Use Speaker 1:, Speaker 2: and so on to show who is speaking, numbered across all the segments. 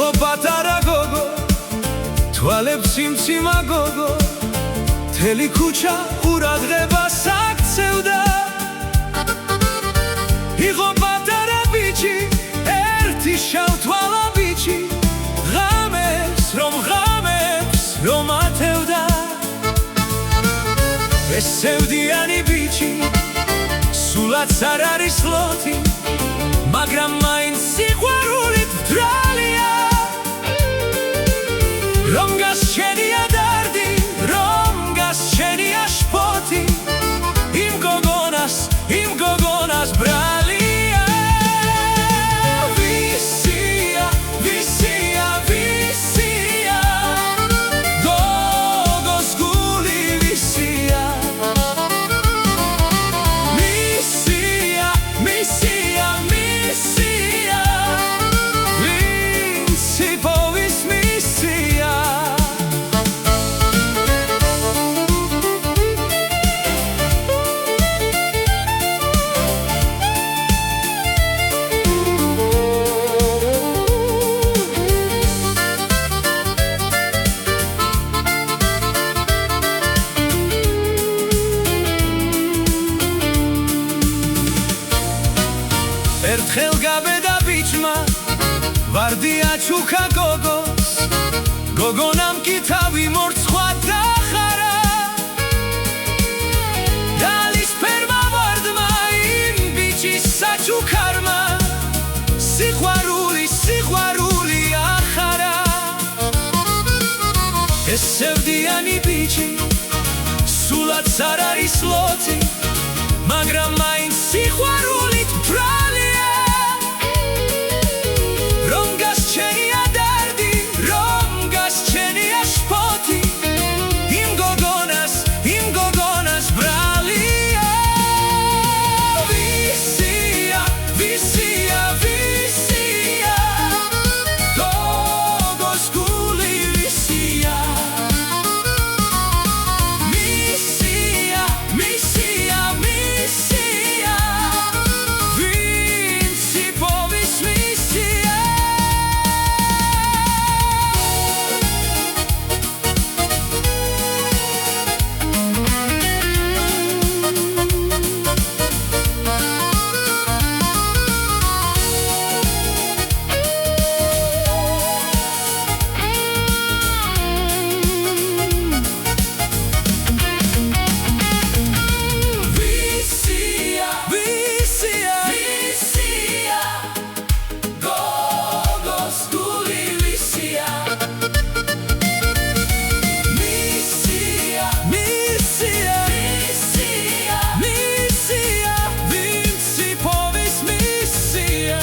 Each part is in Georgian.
Speaker 1: იყო პატარა გოგო, თვალებს სიმციმა გოგო, მთელი ქუჩა ყურადღებას აქცევდა. იყო პატარა ბიჭი, ერთი შავთვალა ბიჭი, ღამებს რომ ათევდა. ეს სევდიანი ბიჭი სულაც არ არის ლოთი, მაგრამ მაინც სიყვარულით მძრალია. რომ გასჩენია დარდი, რომ გასჩენია შფოთი, იმ გოგონას ბრალია. ვისია, ვისია, ვისია, გოგოს გული ვისია. მისია, მისია, მისია, ვინც იპოვის მისია. ერთხელ გაბედა ბიჭმა ვარდი აჩუქა გოგოს, გოგონამ კი თავი მორცხვა დახარა. დალისფერმა ვარდმა იმ ბიჭის საჩუქარმა სიყვარული ახარა. ეს სევდიანი ბიჭი სულაც არ არის ლოთი, მაგრამ მაინც სიყვარულით მძრალია. რომ გასჩენია დარდი, რომ გასჩენია შფოთი, იმ გოგონას ბრალია. ვისია, ვისია, ვისია, გოგოს გული ვისია. მისია, მისია, მისია, ვინც იპოვის მისია. Visia, visia, gogos guli visia. Misia, misia, misia, misia, vinc ipоvis misia.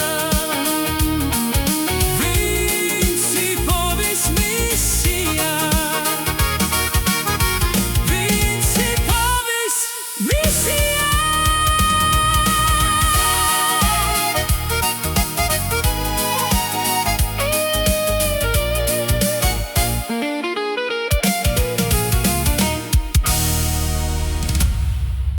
Speaker 1: Vinc ipоvis misia. Vinc ipоvis misia.